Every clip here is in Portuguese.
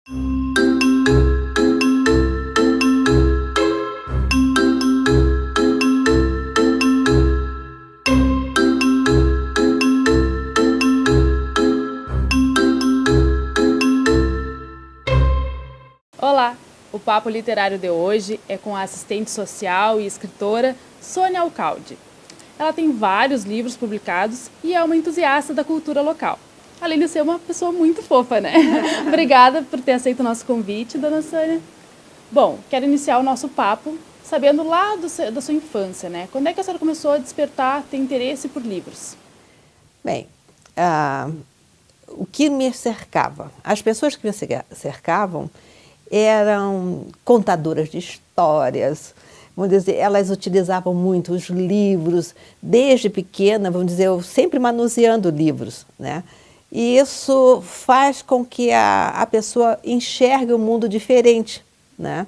Olá! O Papo Literário de hoje é com a assistente social e escritora Sônia Alcalde. Ela tem vários livros publicados e é uma entusiasta da cultura local. Além de ser uma pessoa muito fofa, né? Obrigada por ter aceito o nosso convite, dona Sônia. Bom, quero iniciar o nosso papo sabendo lá da sua infância, né? Quando é que a senhora começou a despertar, ter interesse por livros? Bem, o que me cercava? As pessoas que me cercavam eram contadoras de histórias, vamos dizer, elas utilizavam muito os livros, desde pequena, vamos dizer, eu sempre manuseando livros, né? E isso faz com que a pessoa enxergue um mundo diferente, né?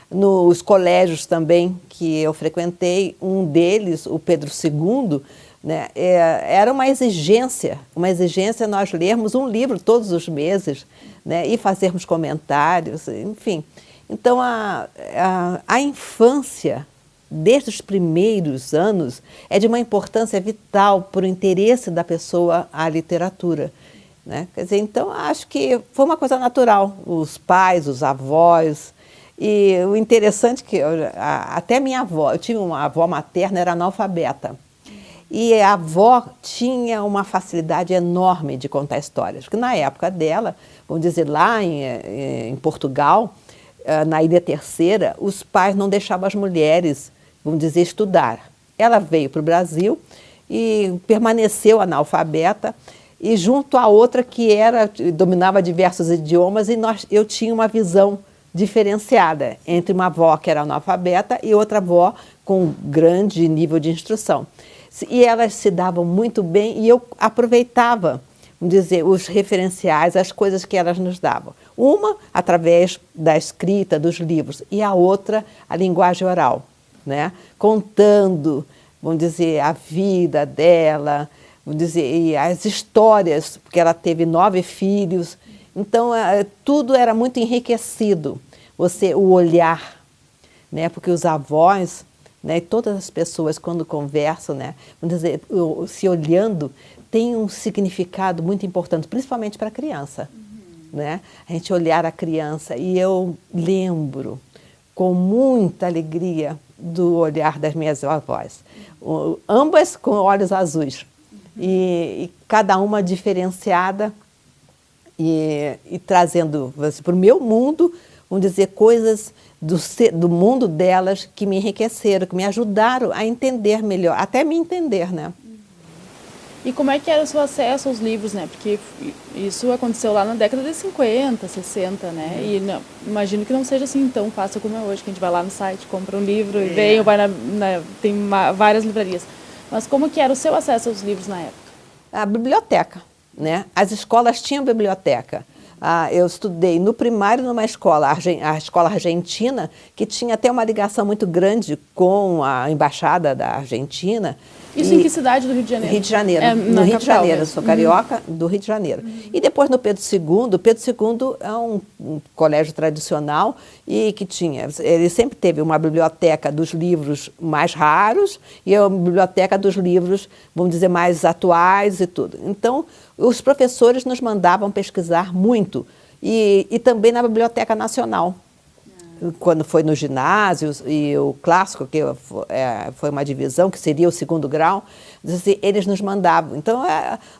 Nos colégios também que eu frequentei, um deles, o Pedro II, né, era uma exigência nós lermos um livro todos os meses, né, e fazermos comentários, enfim. Então, a infância, desde os primeiros anos, é de uma importância vital para o interesse da pessoa à literatura, né? Quer dizer, então, acho que foi uma coisa natural, os pais, os avós. E o interessante é que até minha avó, eu tinha uma avó materna, era analfabeta. E a avó tinha uma facilidade enorme de contar histórias, porque na época dela, vamos dizer, lá em Portugal, na Ilha Terceira, os pais não deixavam as mulheres, vamos dizer, estudar. Ela veio para o Brasil e permaneceu analfabeta, e junto a outra que dominava diversos idiomas, e eu tinha uma visão diferenciada entre uma avó que era analfabeta e outra avó com grande nível de instrução. E elas se davam muito bem e eu aproveitava, vamos dizer, os referenciais, as coisas que elas nos davam. Uma através da escrita, dos livros, e a outra a linguagem oral, né? Contando, vamos dizer, a vida dela, vamos dizer, e as histórias, porque ela teve 9 filhos. Então, tudo era muito enriquecido, o olhar, né? Porque os avós, né, e todas as pessoas, quando conversam, né, vamos dizer, se olhando, tem um significado muito importante, principalmente para a criança. Né? A gente olhar a criança, e eu lembro com muita alegria do olhar das minhas avós, ambas com olhos azuis, e cada uma diferenciada, e trazendo para o meu mundo, vamos dizer, coisas do mundo delas que me enriqueceram, que me ajudaram a entender melhor, até me entender, né? E como é que era o seu acesso aos livros, né? Porque isso aconteceu lá na década de 50, 60, né? E não, imagino que não seja assim tão fácil como é hoje, que a gente vai lá no site, compra um livro e vem, ou vai tem várias livrarias. Mas como que era o seu acesso aos livros na época? A biblioteca, né? As escolas tinham biblioteca. Eu estudei no primário numa escola, a escola argentina, que tinha até uma ligação muito grande com a embaixada da Argentina. Isso em que cidade do Rio de Janeiro? Rio de Janeiro, no Rio de Janeiro, eu sou carioca, do Rio de Janeiro. E depois no Pedro II é um colégio tradicional e que ele sempre teve uma biblioteca dos livros mais raros e uma biblioteca dos livros, vamos dizer, mais atuais e tudo. Então, os professores nos mandavam pesquisar muito e também na Biblioteca Nacional. Quando foi no ginásio, e o clássico, que foi uma divisão, que seria o 2º grau, assim, eles nos mandavam. Então,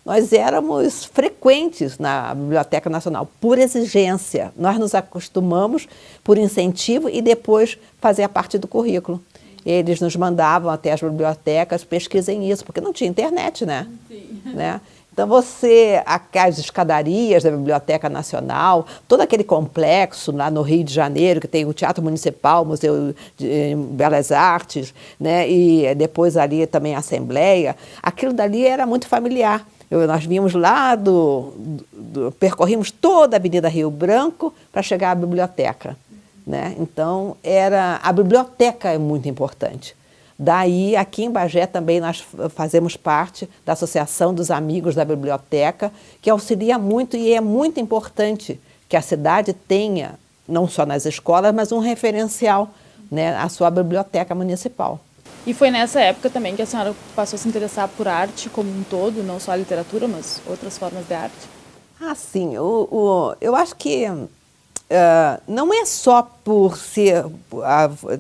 nós éramos frequentes na Biblioteca Nacional, por exigência. Nós nos acostumamos por incentivo e depois fazia parte do currículo. Eles nos mandavam até as bibliotecas, pesquisem isso, porque não tinha internet, né? Sim. Né? Então, as escadarias da Biblioteca Nacional, todo aquele complexo lá no Rio de Janeiro, que tem o Teatro Municipal, o Museu de Belas Artes, né, e depois ali também a Assembleia, aquilo dali era muito familiar. Nós vínhamos lá, percorrimos toda a Avenida Rio Branco para chegar à biblioteca. Né? Então, a biblioteca é muito importante. Daí, aqui em Bagé também nós fazemos parte da Associação dos Amigos da Biblioteca, que auxilia muito e é muito importante que a cidade tenha, não só nas escolas, mas um referencial, né, a sua biblioteca municipal. E foi nessa época também que a senhora passou a se interessar por arte como um todo, não só a literatura, mas outras formas de arte? Ah, sim. Eu acho que não é só por ser,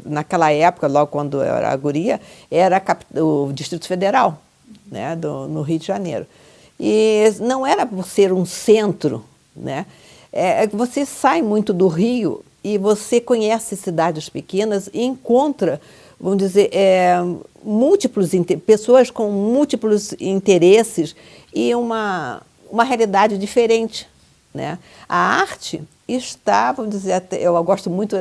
naquela época, logo quando eu era guria, era o Distrito Federal, né, no Rio de Janeiro. E não era por ser um centro, né? Você sai muito do Rio e você conhece cidades pequenas e encontra, vamos dizer, pessoas com múltiplos interesses e uma realidade diferente, né? A arte está, vamos dizer, eu gosto muito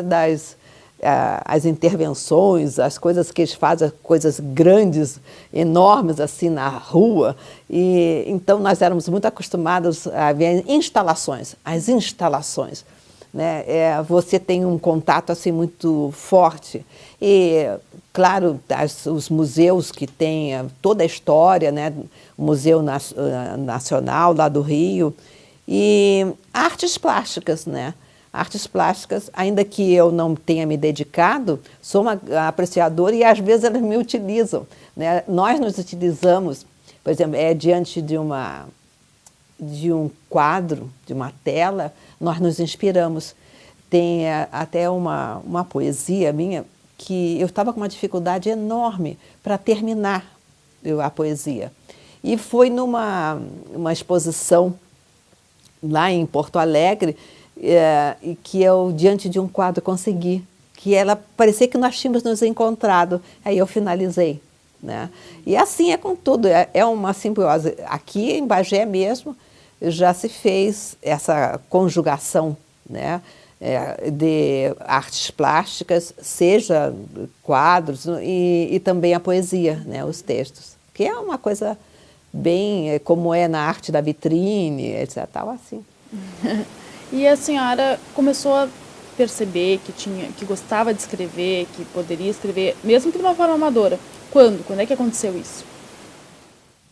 as intervenções, as coisas que eles fazem, coisas grandes, enormes assim na rua. E então nós éramos muito acostumados a ver instalações, as instalações, né? Você tem um contato assim muito forte. E claro, os museus que têm toda a história, né? O Museu Nacional lá do Rio, e artes plásticas, né? Artes plásticas, ainda que eu não tenha me dedicado, sou uma apreciadora e às vezes elas me utilizam, né? Nós nos utilizamos, por exemplo, diante de um quadro, de uma tela, nós nos inspiramos. Tem até uma poesia minha que eu estava com uma dificuldade enorme para terminar a poesia. E foi numa exposição lá em Porto Alegre, e que eu, diante de um quadro, consegui. Que ela parecia que nós tínhamos nos encontrado. Aí eu finalizei, né? E assim é com tudo, é uma simbiose. Aqui em Bagé mesmo já se fez essa conjugação, né? De artes plásticas, seja quadros e também a poesia, né? Os textos. Que é uma coisa bem como é na arte da vitrine, etc. Tal, assim. E a senhora começou a perceber que gostava de escrever, que poderia escrever, mesmo que de uma forma amadora. Quando? Quando é que aconteceu isso?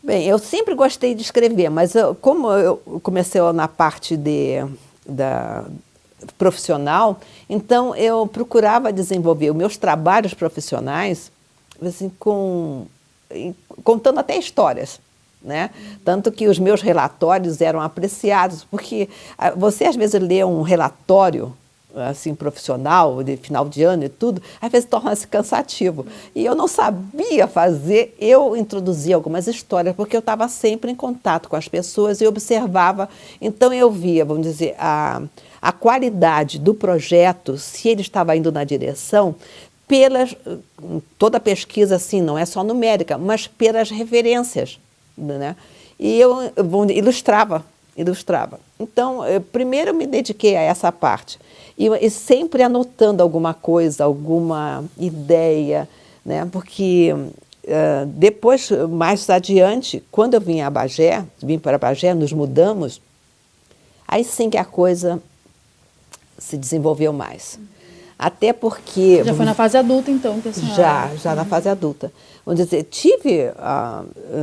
Bem, eu sempre gostei de escrever, mas como eu comecei na parte profissional, então eu procurava desenvolver os meus trabalhos profissionais assim, contando até histórias. Né? Tanto que os meus relatórios eram apreciados, porque você às vezes lê um relatório assim, profissional, de final de ano e tudo, às vezes torna-se cansativo. E eu não sabia fazer, eu introduzia algumas histórias, porque eu estava sempre em contato com as pessoas e observava, então eu via, vamos dizer, a qualidade do projeto, se ele estava indo na direção, toda pesquisa assim, não é só numérica, mas pelas referências. Né? E eu ilustrava. Então, primeiro eu me dediquei a essa parte. E sempre anotando alguma coisa, alguma ideia, né? Porque depois, mais adiante, quando eu vim para Bagé, nos mudamos, aí sim que a coisa se desenvolveu mais. Até porque... Já foi na fase adulta, então, que a senhora... Já na fase adulta. Vamos dizer, tive,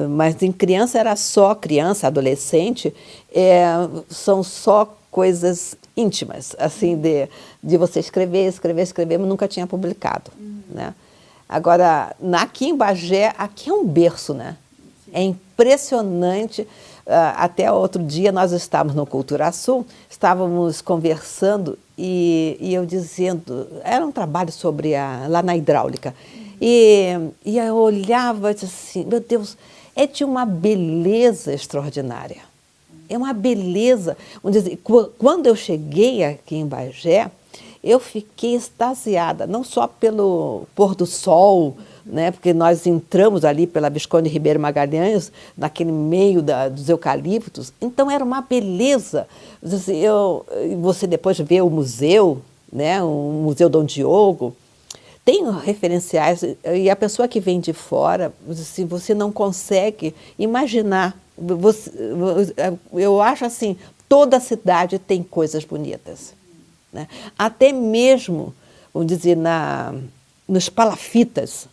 mas em criança era só criança, adolescente, são só coisas íntimas, assim, de você escrever, mas nunca tinha publicado, né? Agora, aqui em Bagé, aqui é um berço, né? É impressionante. Até outro dia nós estávamos no Cultura Sul, estávamos conversando e eu dizendo, era um trabalho lá na hidráulica, e eu olhava e disse assim, meu Deus, é de uma beleza extraordinária, é uma beleza. Vamos dizer, quando eu cheguei aqui em Bagé, eu fiquei extasiada, não só pelo pôr do sol, né, porque nós entramos ali pela Visconde Ribeiro Magalhães, naquele meio dos eucaliptos, então era uma beleza. Você depois vê o museu, né, o Museu Dom Diogo, tem referenciais, e a pessoa que vem de fora, assim, você não consegue imaginar. Eu acho assim, toda a cidade tem coisas bonitas, né? Até mesmo, vamos dizer, nos palafitas,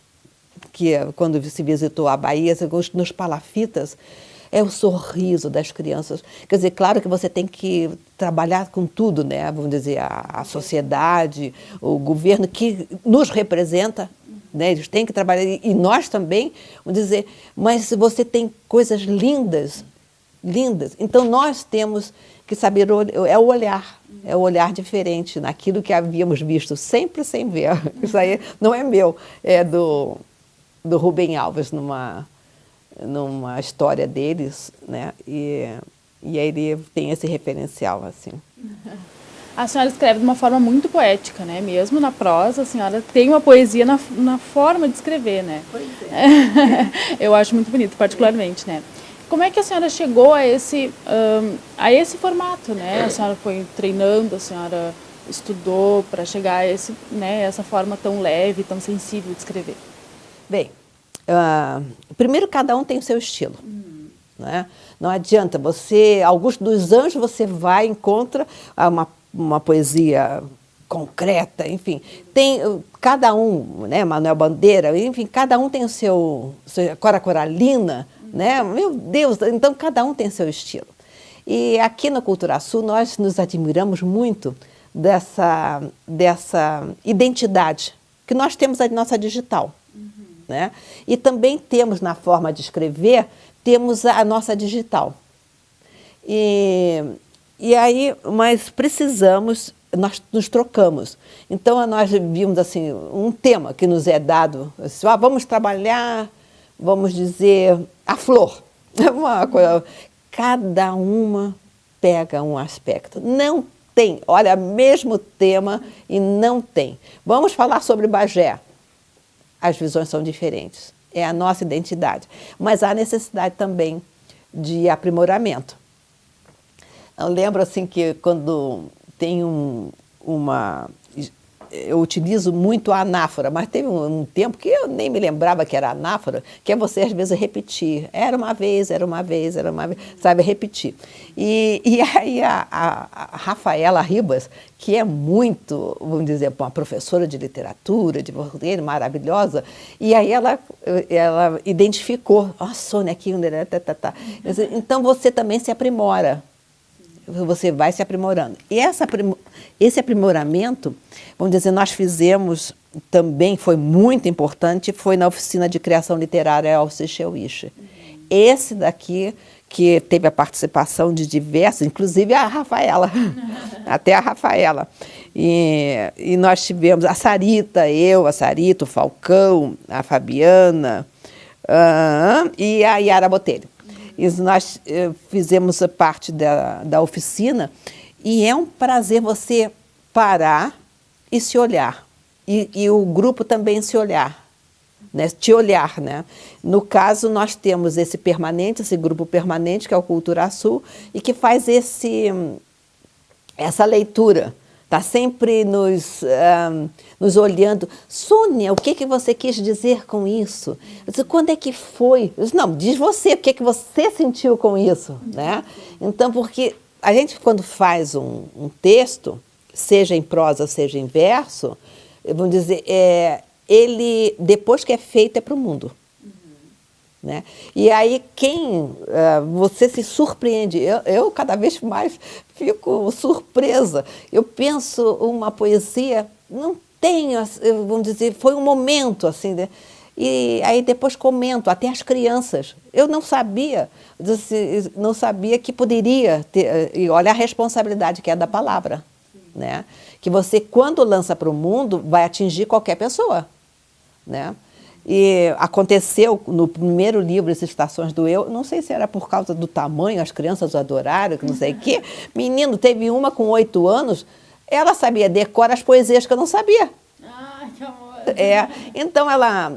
que quando se visitou a Bahia, nos palafitas, é o sorriso das crianças. Quer dizer, claro que você tem que trabalhar com tudo, né? Vamos dizer, a sociedade, o governo que nos representa, né? Eles têm que trabalhar, e nós também, vamos dizer, mas você tem coisas lindas, lindas. Então, nós temos que saber, é o olhar diferente naquilo que havíamos visto sempre sem ver. Isso aí não é meu, é do Rubem Alves, numa história deles, né? E aí ele tem esse referencial, assim. A senhora escreve de uma forma muito poética, né? Mesmo na prosa, a senhora tem uma poesia na forma de escrever, né? Pois é. Eu acho muito bonito, particularmente, né? Como é que a senhora chegou a esse formato, né? A senhora foi treinando, a senhora estudou para chegar a essa forma tão leve, tão sensível de escrever? Bem, primeiro cada um tem o seu estilo. Né? Não adianta você, Augusto dos Anjos, você vai e encontra uma poesia concreta, enfim. Tem cada um, né? Manuel Bandeira, enfim, cada um tem o seu Cora Coralina, né? Meu Deus, então cada um tem seu estilo. E aqui na Cultura Sul nós nos admiramos muito dessa identidade que nós temos a nossa digital. Né? E também temos na forma de escrever, temos a nossa digital. E aí, mas precisamos, nós nos trocamos. Então, nós vimos assim, um tema que nos é dado, assim, vamos trabalhar, vamos dizer, a flor. Uma coisa, cada uma pega um aspecto. Não tem, olha, mesmo tema e não tem. Vamos falar sobre Bagé. As visões são diferentes, é a nossa identidade. Mas há necessidade também de aprimoramento. Eu lembro assim que quando tem eu utilizo muito a anáfora, mas teve um tempo que eu nem me lembrava que era anáfora, que é você às vezes repetir. Era uma vez, sabe, repetir. E aí a Rafaela Ribas, que é muito, vamos dizer, uma professora de literatura, de português, maravilhosa, e aí ela identificou, Sônia, aqui, então você também se aprimora. Você vai se aprimorando. E esse aprimoramento, vamos dizer, nós fizemos também, foi muito importante, foi na oficina de criação literária Alcir Cheuich. Esse daqui, que teve a participação de diversos, inclusive a Rafaela, até a Rafaela. E nós tivemos a Sarita, o Falcão, a Fabiana e a Yara Botelho. E nós fizemos parte da oficina e é um prazer você parar e se olhar. E o grupo também se olhar, né? Te olhar, né? No caso, nós temos esse grupo permanente, que é o Cultura Sul, e que faz essa leitura. Está sempre nos olhando. Sônia, o que você quis dizer com isso? Eu disse, quando é que foi? Eu disse, não, diz você, o que você sentiu com isso? Né? Então, porque a gente, quando faz um texto, seja em prosa, seja em verso, vamos dizer, ele, depois que é feito, é para o mundo. Né? E aí você se surpreende, eu cada vez mais fico surpresa, eu penso uma poesia, não tenho, vamos dizer, foi um momento assim, né? E aí depois comento, até as crianças, eu não sabia que poderia ter, e olha a responsabilidade que é da palavra, né? Que você quando lança para o mundo vai atingir qualquer pessoa, né? E aconteceu no primeiro livro, As Estações do Eu, não sei se era por causa do tamanho, as crianças adoraram, que não sei o quê. Menino, teve uma com 8 anos, ela sabia decorar as poesias que eu não sabia. Ah, que amor! Então ela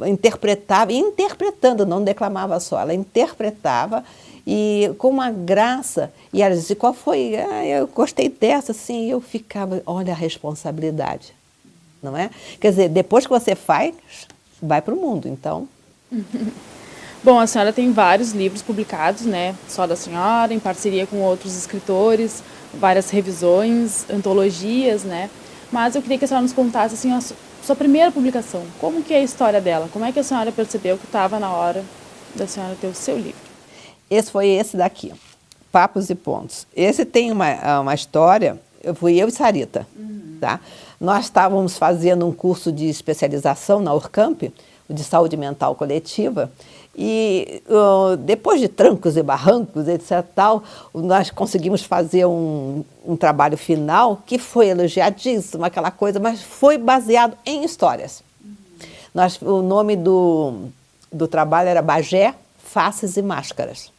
interpretava, e interpretando, não declamava só, ela interpretava e com uma graça. E ela dizia, qual foi? Eu gostei dessa, assim, e eu ficava, olha a responsabilidade. Não é? Quer dizer, depois que você faz, vai para o mundo, então. Bom, a senhora tem vários livros publicados, né? Só da senhora, em parceria com outros escritores, várias revisões, antologias, né? Mas eu queria que a senhora nos contasse, assim, sua primeira publicação. Como que é a história dela? Como é que a senhora percebeu que estava na hora da senhora ter o seu livro? Esse foi esse daqui, Papos e Pontos. Esse tem uma história, fui eu e Sarita, tá? Nós estávamos fazendo um curso de especialização na Urcamp, de saúde mental coletiva, e depois de trancos e barrancos, etc., tal, nós conseguimos fazer um trabalho final que foi elogiadíssimo, aquela coisa, mas foi baseado em histórias. O nome do trabalho era Bagé, Faces e Máscaras.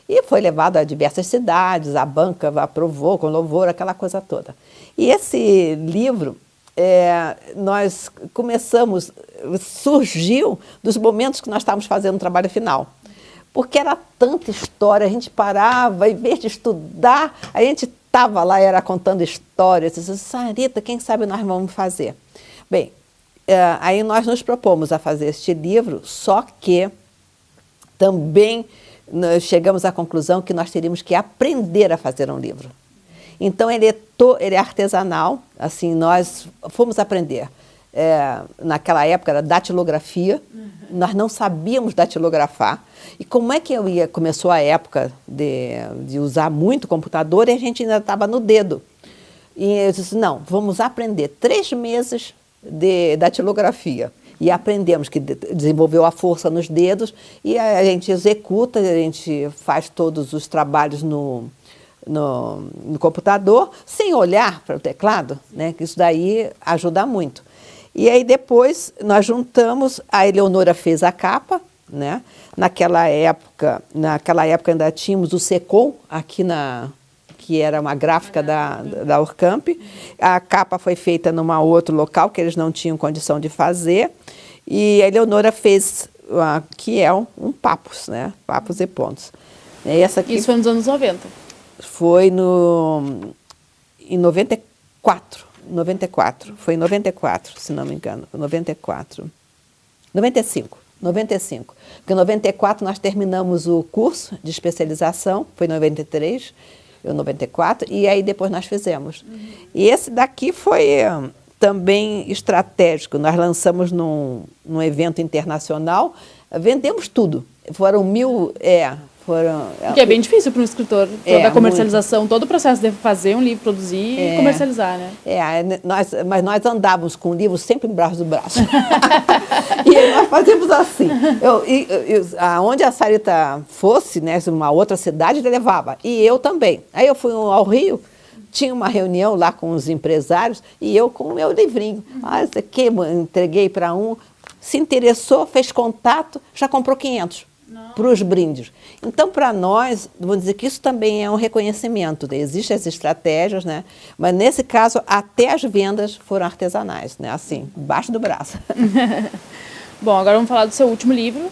E foi levado a diversas cidades, a banca aprovou com louvor, aquela coisa toda. E esse livro, nós começamos, surgiu dos momentos que nós estávamos fazendo o trabalho final. Porque era tanta história, a gente parava, em vez de estudar, a gente estava lá, era contando histórias. Eu disse, Sarita, quem sabe nós vamos fazer? Bem, aí nós nos propomos a fazer este livro, só que também nós chegamos à conclusão que nós teríamos que aprender a fazer um livro. Então, ele é artesanal, assim, nós fomos aprender. Naquela época era datilografia, nós não sabíamos datilografar. E como é que começou a época de usar muito computador e a gente ainda estava no dedo. E eu disse, não, vamos aprender 3 meses de datilografia. E aprendemos que desenvolveu a força nos dedos e a gente executa, a gente faz todos os trabalhos no computador, sem olhar para o teclado, né? Que isso daí ajuda muito. E aí depois nós juntamos, a Eleonora fez a capa, né? Naquela época ainda tínhamos o Secom aqui que era uma gráfica da Urcamp. A capa foi feita num outro local que eles não tinham condição de fazer. E a Eleonora fez, que é um Papos, né? Papos e Pontos. Essa aqui Isso foi nos anos 90? Foi em 94. Foi em 94, se não me engano. 95. Porque em 94 nós terminamos o curso de especialização, foi em 93, eu 94, e aí depois nós fizemos. E esse daqui foi também estratégico. Nós lançamos num evento internacional, vendemos tudo. Foram 1000... Porque é bem difícil para um escritor, toda a comercialização, muito. Todo o processo de fazer um livro, produzir e comercializar, né? Mas nós andávamos com o livro sempre embaixo do braço. E aí nós fazíamos assim. Onde a Sarita fosse, né, uma outra cidade, ele levava. E eu também. Aí eu fui ao Rio, tinha uma reunião lá com os empresários e eu com o meu livrinho. Isso aqui, entreguei para um, se interessou, fez contato, já comprou 500. Para os brindes. Então, para nós, vamos dizer que isso também é um reconhecimento. Existem as estratégias, né? Mas nesse caso, até as vendas foram artesanais, né? Assim, embaixo do braço. Bom, agora vamos falar do seu último livro,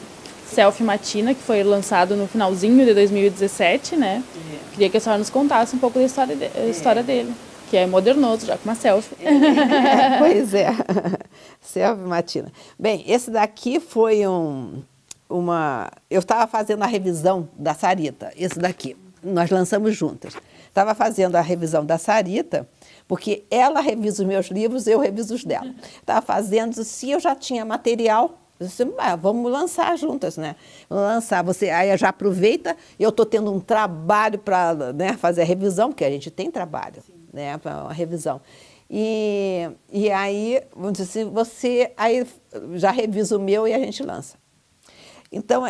Selfie Matina, que foi lançado no finalzinho de 2017, né? Queria que a senhora nos contasse um pouco da história dele, que é modernoso, já com uma selfie. Pois é, Selfie Matina. Bem, esse daqui foi eu estava fazendo a revisão da Sarita, esse daqui, nós lançamos juntas. Estava fazendo a revisão da Sarita, porque ela revisa os meus livros, eu reviso os dela. Estava fazendo, se eu já tinha material, eu disse, vamos lançar juntas, né? Vamos lançar, aí já aproveita, eu estou tendo um trabalho para, né, fazer a revisão, porque a gente tem trabalho, né, para a revisão. E aí, vamos dizer assim, você aí já revisa o meu e a gente lança. Então,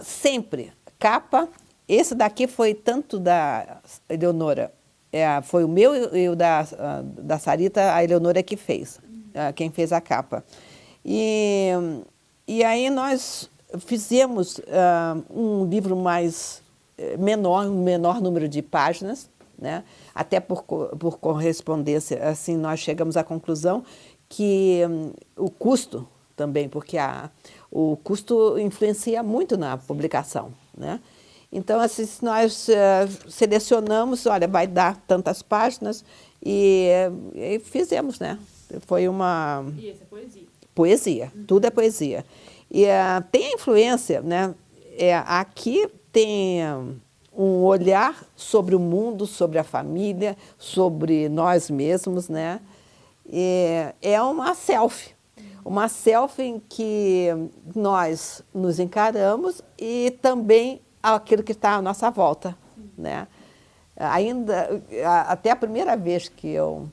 sempre, capa, esse daqui foi tanto da Eleonora, foi o meu e o da Sarita, a Eleonora que fez, quem fez a capa. E aí nós fizemos um livro um menor número de páginas, né? Até por correspondência, assim, nós chegamos à conclusão que o custo também, porque o custo influencia muito na publicação, né? Então, assim, nós selecionamos, olha, vai dar tantas páginas e fizemos, né? Foi uma... E essa é poesia? Poesia, tudo é poesia. E tem a influência, né? Aqui tem um olhar sobre o mundo, sobre a família, sobre nós mesmos, né? É uma selfie. Uma selfie em que nós nos encaramos e também aquilo que está à nossa volta, né? Ainda, até a primeira vez que eu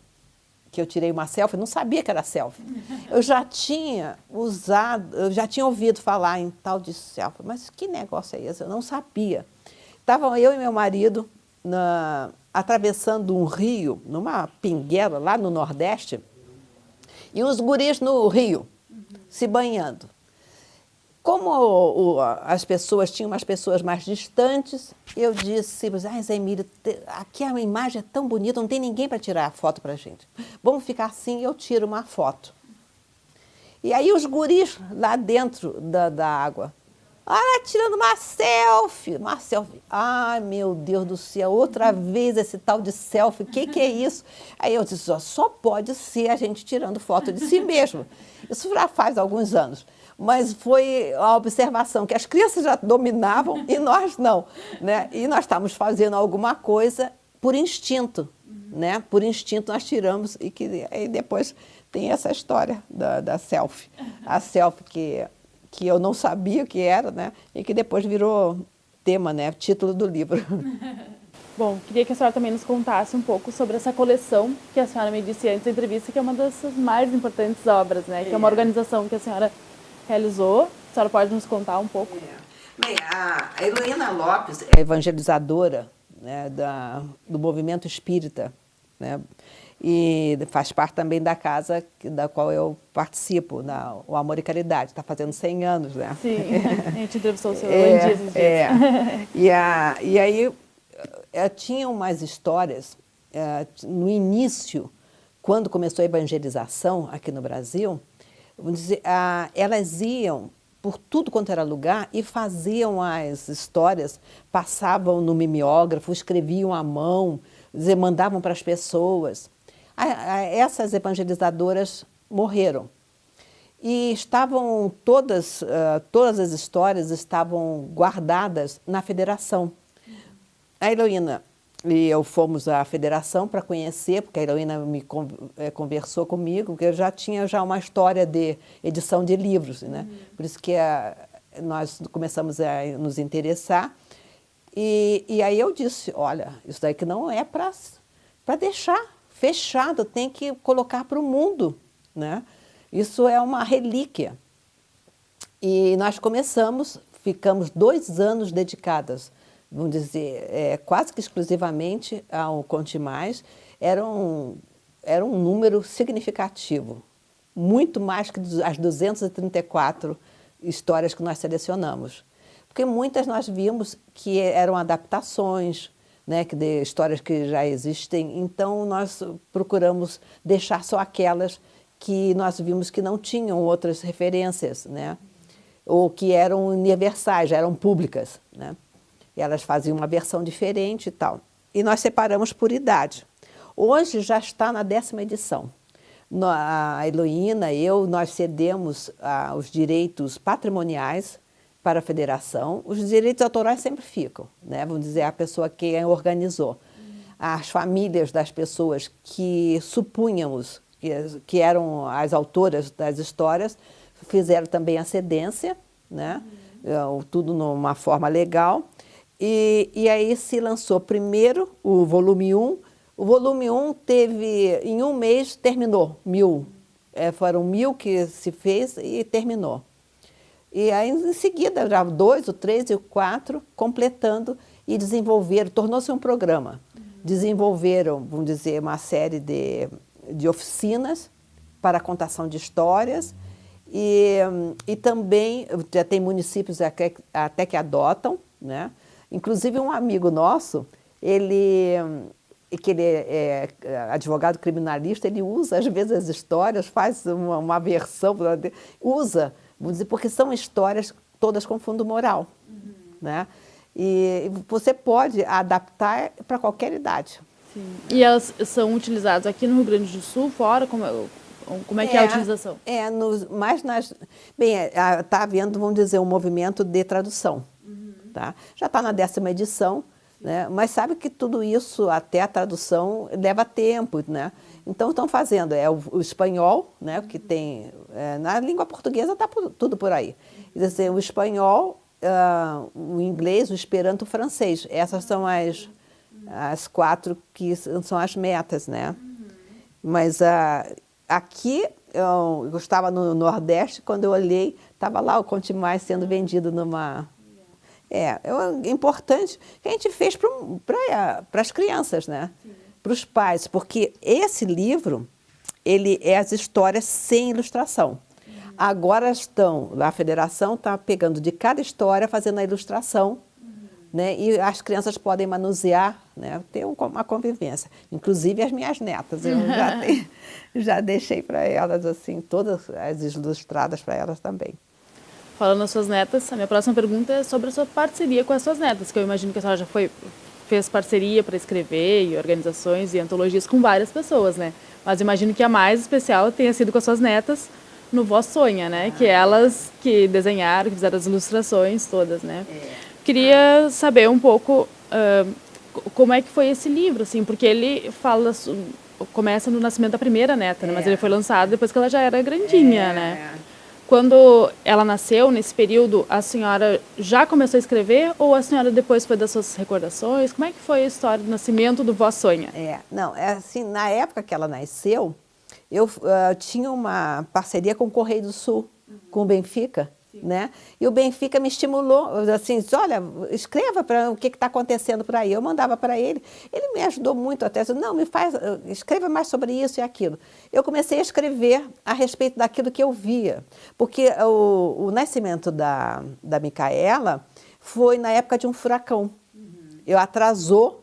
tirei uma selfie, eu não sabia que era selfie. Eu já tinha ouvido falar em tal de selfie, mas que negócio é esse? Eu não sabia. Estavam eu e meu marido atravessando um rio, numa pinguela lá no Nordeste, e os guris no rio, se banhando. Como as pessoas, tinham umas pessoas mais distantes, eu disse, Zé Emílio, aqui a imagem é tão bonita, não tem ninguém para tirar a foto para a gente. Vamos ficar assim, eu tiro uma foto. E aí os guris lá dentro da água, tirando uma selfie. Ai, meu Deus do céu, outra vez esse tal de selfie, o que é isso? Aí eu disse, só pode ser a gente tirando foto de si mesmo. Isso já faz alguns anos. Mas foi a observação que as crianças já dominavam e nós não, né? E nós estávamos fazendo alguma coisa por instinto, né? Por instinto nós tiramos e aí depois tem essa história da selfie. A selfie que eu não sabia o que era, né? E que depois virou tema, né? Título do livro. Bom, queria que a senhora também nos contasse um pouco sobre essa coleção que a senhora me disse antes da entrevista, que é uma das mais importantes obras, né? Que é uma organização que a senhora realizou. A senhora pode nos contar um pouco? Bem, a Heloína Lopes é evangelizadora, né, do movimento espírita, né, e faz parte também da casa da qual eu participo, o Amor e Caridade. Está fazendo 100 anos, né? Sim, a gente entrevistou o senhor esses dias. E aí tinha umas histórias, no início, quando começou a evangelização aqui no Brasil, vamos dizer, elas iam por tudo quanto era lugar e faziam as histórias, passavam no mimeógrafo, escreviam à mão, mandavam para as pessoas. Essas evangelizadoras morreram. E estavam todas as histórias estavam guardadas na federação. A Heloína e eu fomos à federação para conhecer, porque a Heloína conversou comigo, porque eu já tinha uma história de edição de livros, né? Por isso que nós começamos a nos interessar. E aí eu disse, olha, isso daí que não é para deixar fechado, tem que colocar para o mundo, né? Isso é uma relíquia. E nós ficamos 2 anos dedicadas, vamos dizer, quase que exclusivamente ao Conte Mais. Era um número significativo, muito mais que as 234 histórias que nós selecionamos. Porque muitas nós vimos que eram adaptações, né, de histórias que já existem, então nós procuramos deixar só aquelas que nós vimos que não tinham outras referências, né, ou que eram universais, já eram públicas, né. E elas faziam uma versão diferente e tal. E nós separamos por idade. Hoje já está na 10ª edição. A Heloína, nós cedemos os direitos patrimoniais para a federação. Os direitos autorais sempre ficam, né? Vamos dizer, a pessoa que organizou. As famílias das pessoas que supunhamos que eram as autoras das histórias fizeram também a cedência, né? Tudo numa forma legal. E aí se lançou primeiro o volume 1. O volume 1 teve, em um mês, terminou, 1000. Foram 1000 que se fez e terminou. E aí, em seguida, já o 2, o 3 e o 4, completando e desenvolveram, tornou-se um programa. Desenvolveram, vamos dizer, uma série de oficinas para a contação de histórias e também já tem municípios até que adotam, né? Inclusive um amigo nosso, que ele é advogado criminalista, ele usa às vezes as histórias, faz uma versão, usa, vamos dizer, porque são histórias todas com fundo moral, né? E você pode adaptar para qualquer idade. Sim. E elas são utilizadas aqui no Rio Grande do Sul, fora? Como é que é a utilização? Bem, está havendo, vamos dizer, um movimento de tradução. Tá? Já está na 10ª edição, né? Mas sabe que tudo isso, até a tradução, leva tempo, né? Então, estão fazendo o espanhol, né? Que tem... na língua portuguesa está tudo por aí. Quer dizer, o espanhol, o inglês, o esperanto, o francês. Essas são as 4 que são as metas, né? Mas aqui, eu estava no Nordeste, quando eu olhei, estava lá o Conte Mais sendo vendido numa... É importante que a gente fez para as crianças, né? Para os pais, porque esse livro, ele é as histórias sem ilustração. Agora a federação está pegando de cada história, fazendo a ilustração, né? E as crianças podem manusear, né? Ter uma convivência. Inclusive as minhas netas, eu já deixei para elas, assim, todas as ilustradas para elas também. Falando nas suas netas, a minha próxima pergunta é sobre a sua parceria com as suas netas, que eu imagino que a senhora já fez parceria para escrever e organizações e antologias com várias pessoas, né? Mas imagino que a mais especial tenha sido com as suas netas no Vó Sonha, né? Que elas que desenharam, que fizeram as ilustrações todas, né? Queria saber um pouco como é que foi esse livro, assim, porque ele começa no nascimento da primeira neta, né? Mas ele foi lançado depois que ela já era grandinha, né? Quando ela nasceu, nesse período, a senhora já começou a escrever ou a senhora depois foi das suas recordações? Como é que foi a história do nascimento do Vó Sonha? Assim, na época que ela nasceu, eu tinha uma parceria com o Correio do Sul, com o Benfica, né? E o Benfica me estimulou, assim, disse, olha, escreva para o que está acontecendo por aí. Eu mandava para ele, ele me ajudou muito até, disse, não, escreva mais sobre isso e aquilo. Eu comecei a escrever a respeito daquilo que eu via, porque o nascimento da Micaela foi na época de um furacão. Eu atrasou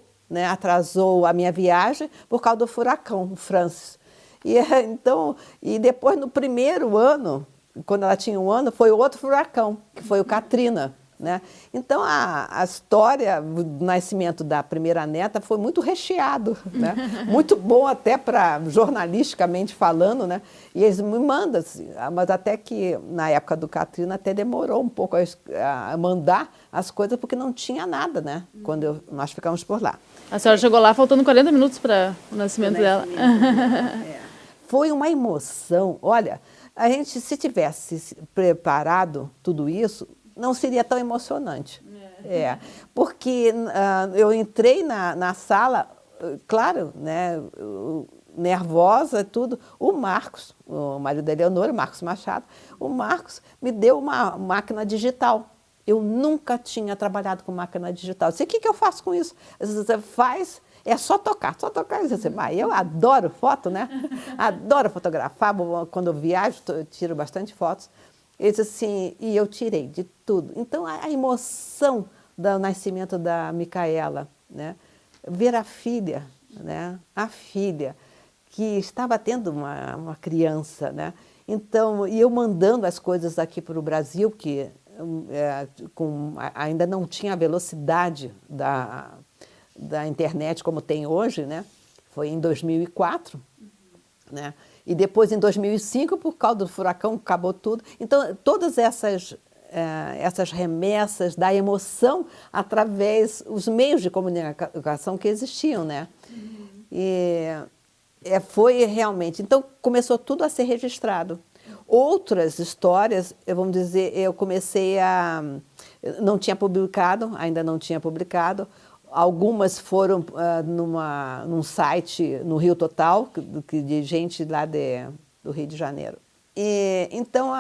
a minha viagem por causa do furacão, o Francis. E depois, no primeiro ano, quando ela tinha 1 ano, foi outro furacão, que foi o Katrina, né? Então, a história do nascimento da primeira neta foi muito recheado, né? Muito bom até jornalisticamente falando, né? E eles me mandam, assim, mas até que na época do Katrina até demorou um pouco a mandar as coisas, porque não tinha nada, né? Quando nós ficamos por lá. A senhora chegou lá faltando 40 minutos para o nascimento dela. Foi uma emoção, olha... A gente, se tivesse preparado tudo isso, não seria tão emocionante. Porque eu entrei na sala, claro, né, nervosa e tudo. O Marcos, o marido da Eleonora, o Marcos Machado, o Marcos me deu uma máquina digital. Eu nunca tinha trabalhado com máquina digital. Eu disse, o que eu faço com isso? Você faz... É só tocar. Eu adoro foto, né? Adoro fotografar. Quando eu viajo, eu tiro bastante fotos. Ele disse assim, e eu tirei de tudo. Então, a emoção do nascimento da Micaela, né? Ver a filha, né? A filha, que estava tendo uma criança, né? Então, e eu mandando as coisas aqui para o Brasil, que ainda não tinha a velocidade da internet como tem hoje, né? Foi em 2004, né? E depois em 2005, por causa do furacão, acabou tudo. Então, todas essas remessas da emoção através dos meios de comunicação que existiam, né? E foi realmente... Então, começou tudo a ser registrado. Outras histórias, vamos dizer, eu comecei não tinha publicado, ainda não tinha publicado. Algumas foram num site no Rio Total, de gente lá do Rio de Janeiro. Então,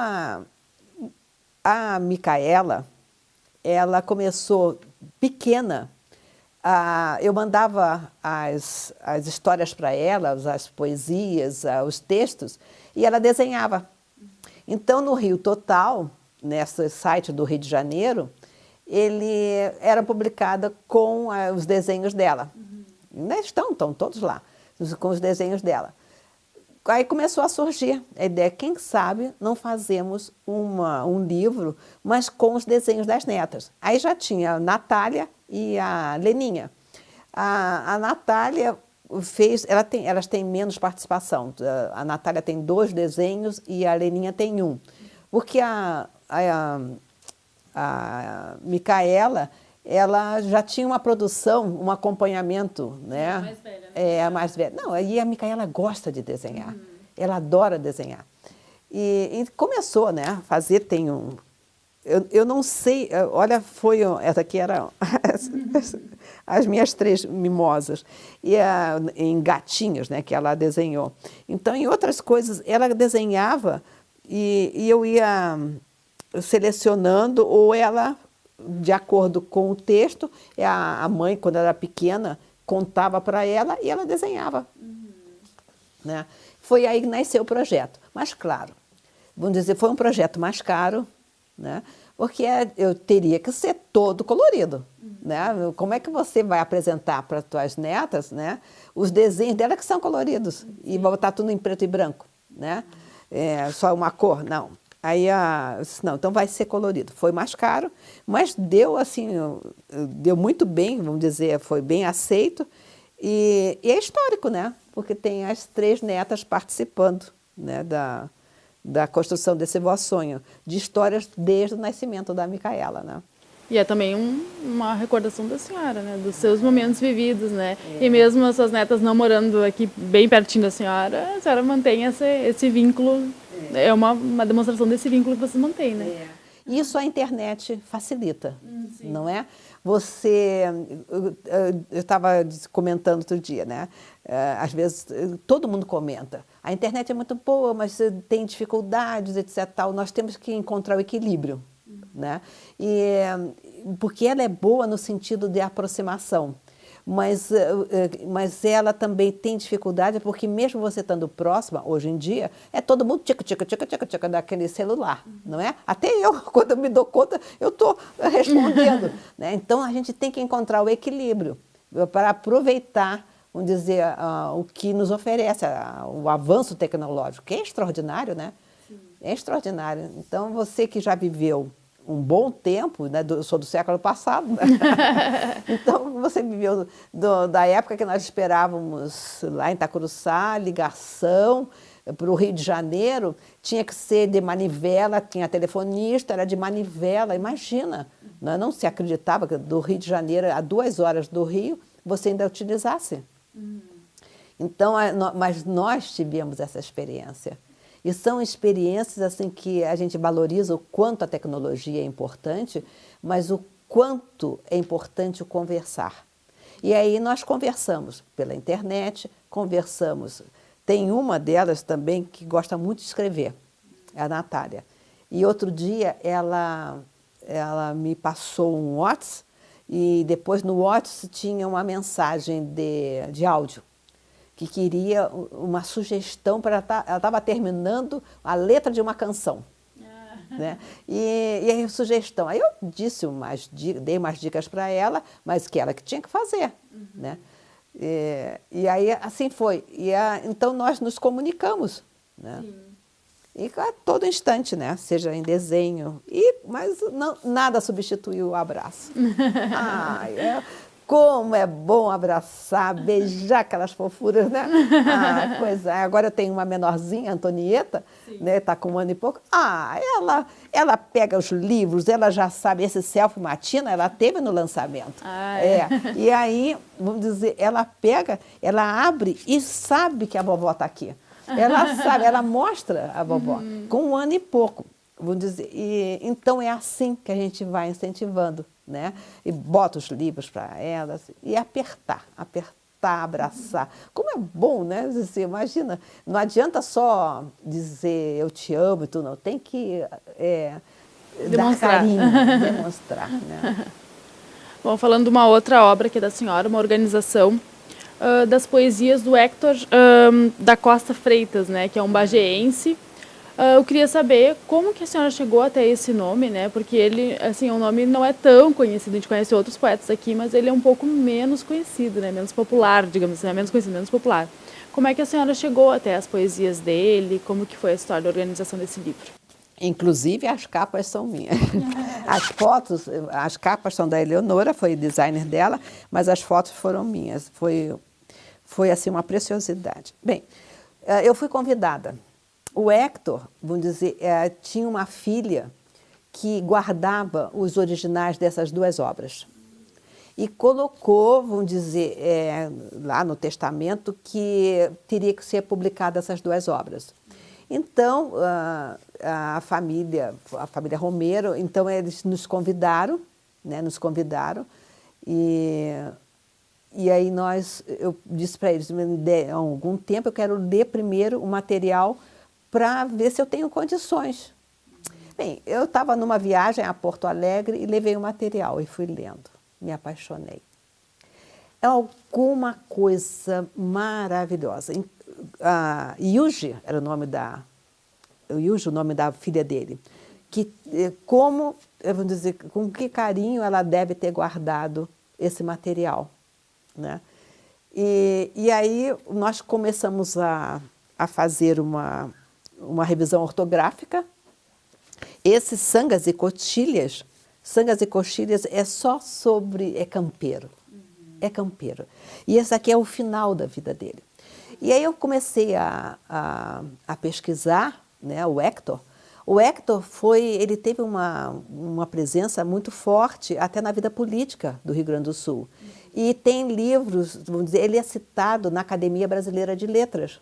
a Micaela, ela começou pequena. Eu mandava as histórias para ela, as poesias, os textos, e ela desenhava. Então, no Rio Total, nesse site do Rio de Janeiro, ele era publicado com os desenhos dela. Estão todos lá, com os desenhos dela. Aí começou a surgir a ideia, quem sabe não fazemos um livro, mas com os desenhos das netas. Aí já tinha a Natália e a Leninha. A Natália elas têm menos participação. A Natália tem 2 desenhos e a Leninha tem 1. Porque a Micaela, ela já tinha uma produção, um acompanhamento, né? A mais velha, né? É, a mais velha. Não, aí a Micaela gosta de desenhar. Ela adora desenhar. E começou, né, a fazer, tem um... Eu não sei, olha, essa aqui era as minhas 3 mimosas, e em gatinhos, né, que ela desenhou. Então, em outras coisas, ela desenhava e eu ia selecionando, ou ela, de acordo com o texto, a mãe, quando ela era pequena, contava para ela e ela desenhava. Né? Foi aí que nasceu o projeto. Mas, claro, vamos dizer, foi um projeto mais caro, né? Porque eu teria que ser todo colorido. Né? Como é que você vai apresentar para as tuas netas, né, os desenhos dela que são coloridos e botar tudo em preto e branco? Né? Só uma cor? Não. Aí, não, então vai ser colorido. Foi mais caro, mas deu, assim, deu muito bem, vamos dizer, foi bem aceito. E é histórico, né? Porque tem as 3 netas participando, né, da construção desse vossonho, de histórias desde o nascimento da Micaela, né? E é também uma recordação da senhora, né? Dos seus momentos vividos, né? E mesmo as suas netas não morando aqui bem pertinho da senhora, a senhora mantém esse vínculo, é uma demonstração desse vínculo que vocês mantêm, né? Isso a internet facilita, não é? Você, eu estava comentando outro dia, né? Às vezes todo mundo comenta, a internet é muito boa, mas tem dificuldades, etc. Tal. Nós temos que encontrar o equilíbrio, né? Porque ela é boa no sentido de aproximação, mas ela também tem dificuldade, porque mesmo você estando próxima, hoje em dia, é todo mundo tica daquele celular, não é? Até eu, quando eu me dou conta, eu estou respondendo. Né? Então, a gente tem que encontrar o equilíbrio para aproveitar, vamos dizer, o que nos oferece, o avanço tecnológico, que é extraordinário, né? Sim. É extraordinário. Então, você que já viveu um bom tempo, né? Eu sou do século passado, né? Então você viveu da época que nós esperávamos lá em Itacuruçá, ligação para o Rio de Janeiro, tinha que ser de manivela, tinha telefonista, era de manivela, imagina, né? Não se acreditava que do Rio de Janeiro a 2 horas do Rio você ainda utilizasse. Então, mas nós tivemos essa experiência. E são experiências assim que a gente valoriza o quanto a tecnologia é importante, mas o quanto é importante o conversar. E aí nós conversamos pela internet, conversamos. Tem uma delas também que gosta muito de escrever, é a Natália. E outro dia ela me passou um WhatsApp e depois no WhatsApp tinha uma mensagem de áudio, que queria uma sugestão para ela estava terminando a letra de uma canção. Né? E aí, sugestão. Aí eu dei umas dicas para ela, mas que ela que tinha que fazer. Né? E aí, assim foi. Então, nós nos comunicamos. Né? E a todo instante, né? Seja em desenho. Mas não, nada substitui o abraço. Como é bom abraçar, beijar aquelas fofuras, né? Agora eu tenho uma menorzinha, Antonieta, né? Está com 1 ano e pouco. Ela pega os livros, ela já sabe, esse Selfie Matina, ela teve no lançamento. E aí, vamos dizer, ela pega, ela abre e sabe que a vovó está aqui. Ela sabe, ela mostra a vovó, com 1 ano e pouco. Vamos dizer, então é assim que a gente vai incentivando, né? E bota os livros para elas e apertar, abraçar. Como é bom, né? Você imagina, não adianta só dizer eu te amo e tudo, não. Tem que dar carinho, demonstrar. Né? Bom, falando de uma outra obra que é da senhora, uma organização das poesias do Hector da Costa Freitas, né? Que é um bageense. Eu queria saber como que a senhora chegou até esse nome, né? Porque ele, assim, o nome não é tão conhecido, a gente conhece outros poetas aqui, mas ele é um pouco menos conhecido, né? Menos popular, digamos assim, menos conhecido, menos popular. Como é que a senhora chegou até as poesias dele? Como que foi a história da organização desse livro? Inclusive, as capas são minhas. As fotos, as capas são da Eleonora, foi designer dela, mas as fotos foram minhas. Foi assim, uma preciosidade. Bem, eu fui convidada. O Hector, vamos dizer, tinha uma filha que guardava os originais dessas 2 obras. e colocou, vamos dizer, lá no testamento que teria que ser publicadas essas duas obras. Então, a família Romero, então eles nos convidaram, né, e aí eu disse para eles, há algum tempo eu quero ler primeiro o material para ver se eu tenho condições. Bem, eu estava numa viagem a Porto Alegre e levei o material e fui lendo. Me apaixonei. É alguma coisa maravilhosa. Yuji era o nome da filha dele. Vamos dizer, com que carinho ela deve ter guardado esse material, né? E aí nós começamos a fazer uma revisão ortográfica. Esse Sangas e Coxilhas é só sobre... é campeiro. É campeiro. E esse aqui é o final da vida dele. E aí eu comecei a pesquisar, né, o Hector. O Hector ele teve uma presença muito forte até na vida política do Rio Grande do Sul. E tem livros, vamos dizer, ele é citado na Academia Brasileira de Letras,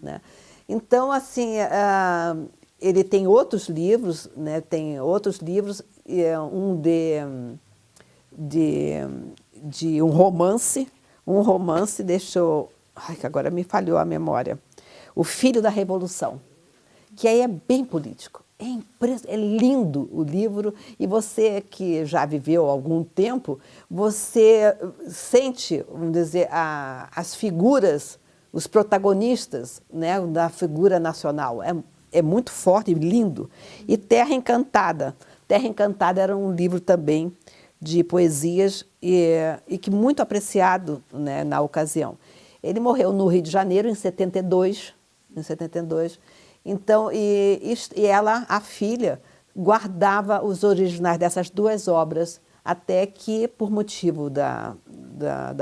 né? Então, assim, ele tem outros livros, né? Um de um romance deixou... Ai, que agora me falhou a memória. O Filho da Revolução, que aí é bem político. É lindo o livro, e você que já viveu há algum tempo, você sente, vamos dizer, as figuras, os protagonistas, né, da figura nacional. É muito forte e lindo. E Terra Encantada. Terra Encantada era um livro também de poesias e que muito apreciado, né, na ocasião. Ele morreu no Rio de Janeiro em 72. Então, ela, a filha, guardava os originais dessas duas obras, até que, por motivo da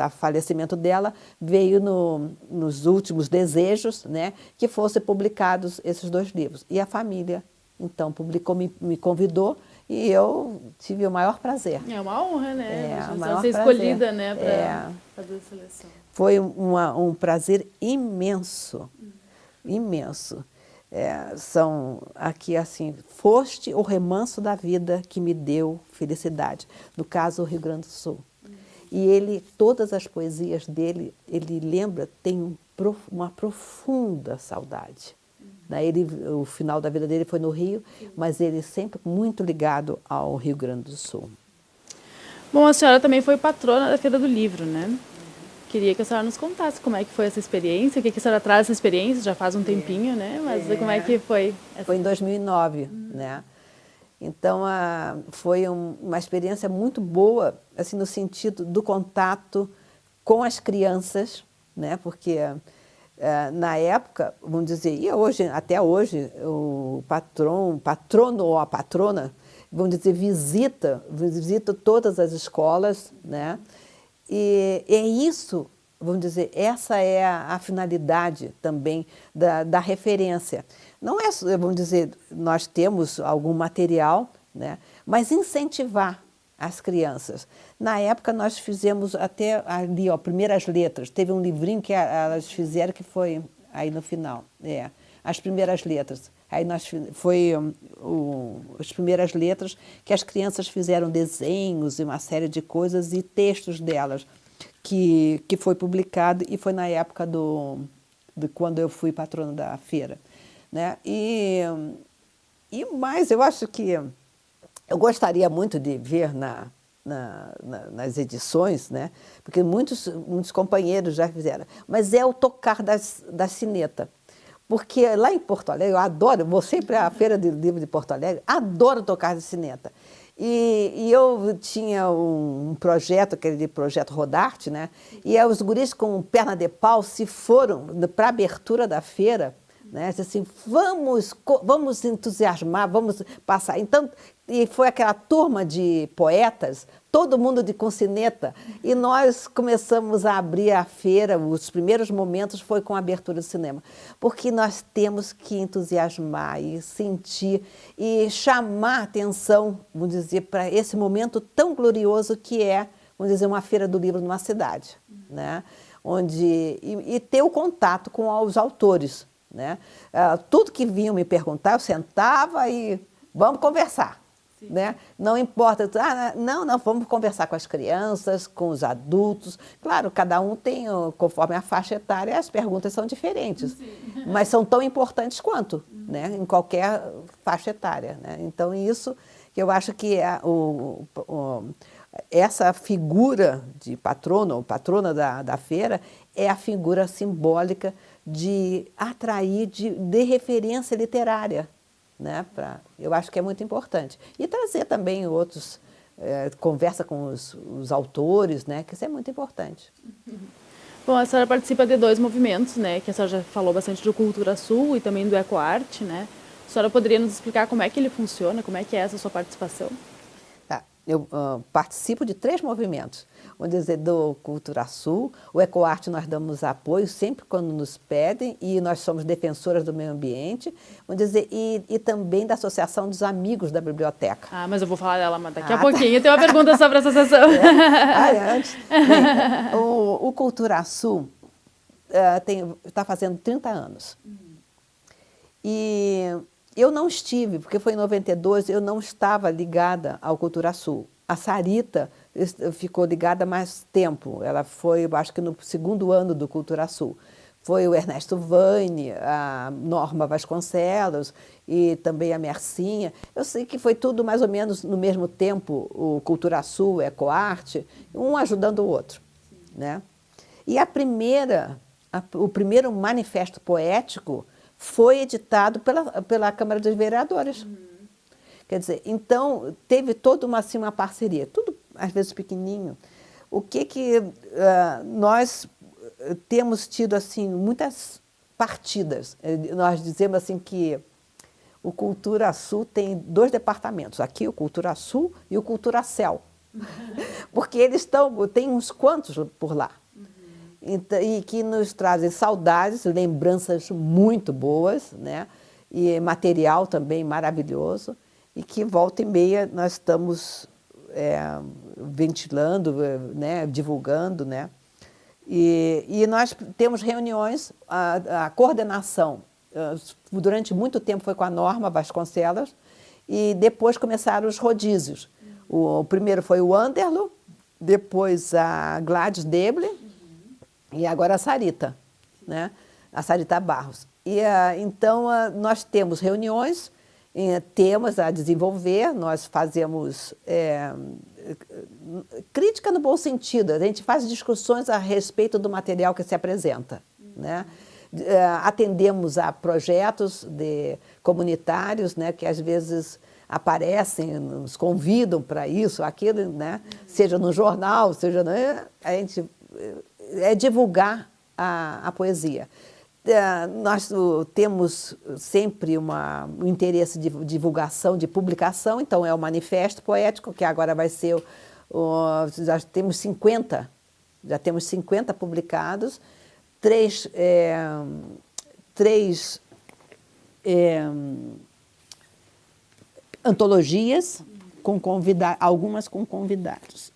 falecimento dela, veio nos últimos desejos, né, que fossem publicados esses dois livros. E a família, então, publicou, me convidou, e eu tive o maior prazer. É uma honra, né? O maior ser prazer. Escolhida, né, para fazer a seleção. Foi um prazer imenso, imenso. São aqui assim, foste o remanso da vida que me deu felicidade. No caso, o Rio Grande do Sul. E todas as poesias dele, ele lembra, tem uma profunda saudade. O final da vida dele foi no Rio, mas ele sempre muito ligado ao Rio Grande do Sul. Bom, a senhora também foi patrona da Feira do Livro, né? Queria que a senhora nos contasse como é que foi essa experiência, o que a senhora traz essa experiência, já faz um tempinho, né? Mas como é que foi? Foi em 2009, né? Então, foi uma experiência muito boa, assim, no sentido do contato com as crianças, né? Porque na época, vamos dizer, e hoje, até hoje, o patrono ou a patrona, vamos dizer, visita todas as escolas, né? E é isso, vamos dizer, essa é a finalidade também da referência. Não é, vamos dizer, nós temos algum material, né, mas incentivar as crianças. Na época nós fizemos até ali, Primeiras Letras. Teve um livrinho que elas fizeram que foi aí no final, As Primeiras Letras. Aí foi as Primeiras Letras, que as crianças fizeram desenhos e uma série de coisas e textos delas, que foi publicado, e foi na época de quando eu fui patrona da feira, né? E mais, eu acho que eu gostaria muito de ver nas edições, né? Porque muitos companheiros já fizeram, mas é o tocar da sineta. Porque lá em Porto Alegre, eu adoro, vou sempre à Feira do Livro de Porto Alegre, adoro tocar de sineta. E eu tinha um projeto, aquele projeto Rodarte, né? E os guris com perna de pau se foram para a abertura da feira, né? Assim, vamos entusiasmar, vamos passar. Então, e foi aquela turma de poetas, todo mundo com sineta, e nós começamos a abrir a feira. Os primeiros momentos foi com a abertura do cinema, porque nós temos que entusiasmar e sentir e chamar a atenção, vamos dizer, para esse momento tão glorioso que é vamos dizer, uma feira do livro numa cidade, né? E ter o contato com os autores, né? Tudo que vinham me perguntar, eu sentava e vamos conversar. Né? Não importa, não, vamos conversar com as crianças, com os adultos. Claro, cada um tem, conforme a faixa etária, as perguntas são diferentes, mas são tão importantes quanto, né? Em qualquer faixa etária. Né? Então, isso que eu acho que essa figura de patrono ou patrona da feira é a figura simbólica de atrair, de referência literária. Né, eu acho que é muito importante. E trazer também outros, conversa com os autores, né, que isso é muito importante. Bom, a senhora participa de 2 movimentos, né, que a senhora já falou bastante do Cultura Sul e também do Ecoarte, né? A senhora poderia nos explicar como é que ele funciona, como é que é essa sua participação? Tá. Eu participo de 3 movimentos. Vamos dizer, do Cultura Sul, o Ecoarte nós damos apoio sempre quando nos pedem e nós somos defensoras do meio ambiente, vamos dizer, e também da Associação dos Amigos da Biblioteca. Ah, mas eu vou falar dela daqui a pouquinho. Eu tenho uma pergunta sobre a associação. Antes. Bem, o Cultura Sul está fazendo 30 anos. E eu não estive, porque foi em 92, eu não estava ligada ao Cultura Sul. A Sarita ficou ligada há mais tempo. Ela foi, acho que no 2º ano do Cultura Sul. Foi o Ernesto Vaine, a Norma Vasconcelos e também a Mercinha. Eu sei que foi tudo mais ou menos no mesmo tempo, o Cultura Sul, o Ecoarte, um ajudando o outro. Né? E o primeiro manifesto poético foi editado pela Câmara dos Vereadores. Quer dizer, então, teve toda uma parceria, tudo às vezes pequenininho. O que nós temos tido, assim, muitas partidas. Nós dizemos assim que o Cultura Sul tem 2 departamentos, aqui o Cultura Sul e o Cultura Céu. Porque eles tem uns quantos por lá. E que nos trazem saudades, lembranças muito boas, né? E material também maravilhoso. E que volta e meia nós estamos ventilando, né, divulgando, né? E nós temos reuniões, a coordenação, durante muito tempo foi com a Norma Vasconcelos, e depois começaram os rodízios. O primeiro foi o Anderlo, depois a Gladys Deble, e agora a Sarita, né? A Sarita Barros. Então, nós temos reuniões, temas a desenvolver, nós fazemos crítica no bom sentido, a gente faz discussões a respeito do material que se apresenta. Né? Atendemos a projetos comunitários, né, que às vezes aparecem, nos convidam para isso, aquilo, né? Seja no jornal, seja... A gente divulgar a poesia. Nós temos sempre um interesse de divulgação, de publicação, então é o Manifesto Poético, que agora vai ser, já temos 50 publicados, 3 antologias, algumas com convidados.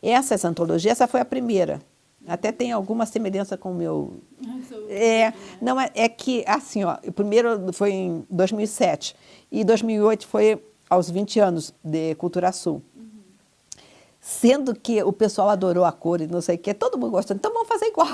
Essa antologia, essa foi a primeira. Até tem alguma semelhança com o meu... Não, é que, assim, ó, o primeiro foi em 2007 e 2008 foi aos 20 anos de Cultura Sul. Sendo que o pessoal adorou a cor e não sei o quê, todo mundo gostou, então vamos fazer igual,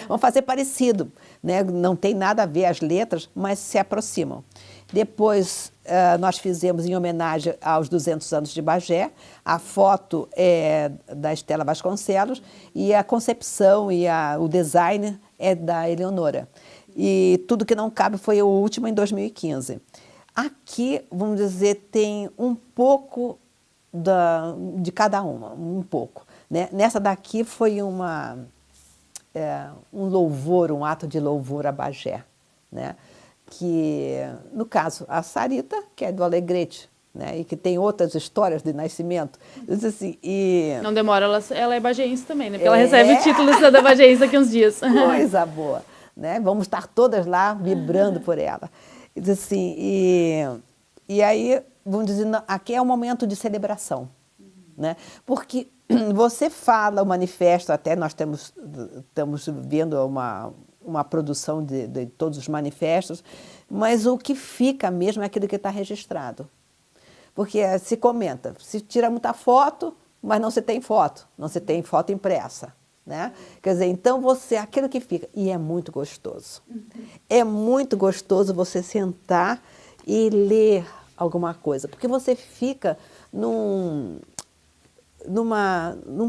vamos fazer parecido. Né? Não tem nada a ver as letras, mas se aproximam. Depois, nós fizemos em homenagem aos 200 anos de Bagé, a foto é da Estela Vasconcelos e a concepção e o design é da Eleonora. E Tudo que Não Cabe foi o último em 2015. Aqui, vamos dizer, tem um pouco de cada uma, um pouco. Né? Nessa daqui foi um louvor, um ato de louvor a Bagé, né? Que, no caso, a Sarita, que é do Alegrete, né? E que tem outras histórias de nascimento. Assim, Não demora, ela é bagéense também, né? Porque ela recebe o título de cidadã bagéense daqui uns dias. Coisa boa. Né? Vamos estar todas lá vibrando por ela. Assim, e aí, vamos dizer, aqui é um momento de celebração. né? Porque você fala o manifesto, até nós estamos vendo uma produção de todos os manifestos, mas o que fica mesmo é aquilo que está registrado. Porque se comenta, se tira muita foto, mas não se tem foto, não se tem foto impressa, né? Quer dizer, então aquilo que fica, e é muito gostoso. É muito gostoso você sentar e ler alguma coisa, porque você fica num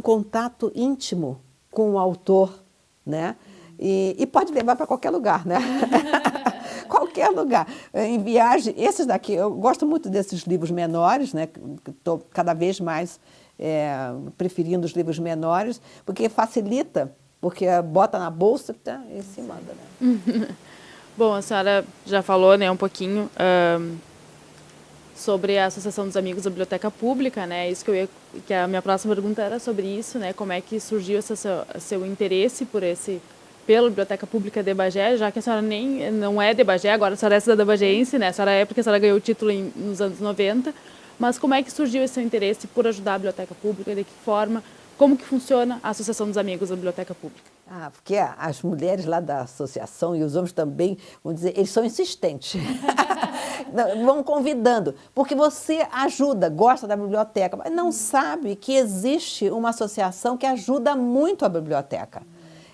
contato íntimo com o autor, né? E pode levar para qualquer lugar, né? Qualquer lugar. Em viagem, esses daqui, eu gosto muito desses livros menores, né? Estou cada vez mais preferindo os livros menores, porque facilita, porque bota na bolsa e se manda, né? Bom, a senhora já falou, né, um pouquinho sobre a Associação dos Amigos da Biblioteca Pública, né? Isso que a minha próxima pergunta era sobre isso, né? Como é que surgiu seu interesse pela Biblioteca Pública de Bagé, já que a senhora não é de Bagé, agora a senhora é cidadã bagiense, né? A senhora é porque a senhora ganhou o título nos anos 90, mas como é que surgiu esse seu interesse por ajudar a Biblioteca Pública, de que forma, como que funciona a Associação dos Amigos da Biblioteca Pública? Porque as mulheres lá da associação e os homens também, vamos dizer, eles são insistentes. Vão convidando, porque você ajuda, gosta da biblioteca, mas não sabe que existe uma associação que ajuda muito a biblioteca.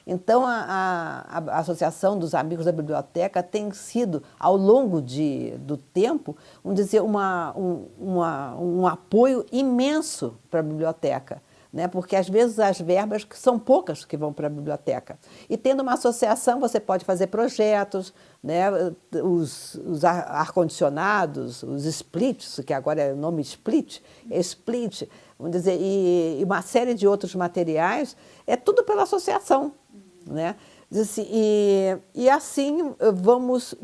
Então, a Associação dos Amigos da Biblioteca tem sido, ao longo do tempo, vamos dizer, um apoio imenso para a biblioteca, né? Porque, às vezes, as verbas são poucas que vão para a biblioteca. E, tendo uma associação, você pode fazer projetos, né? Os ar-condicionados, os splits, que agora é o nome split, vamos dizer, e uma série de outros materiais, é tudo pela associação. Né? E assim vamos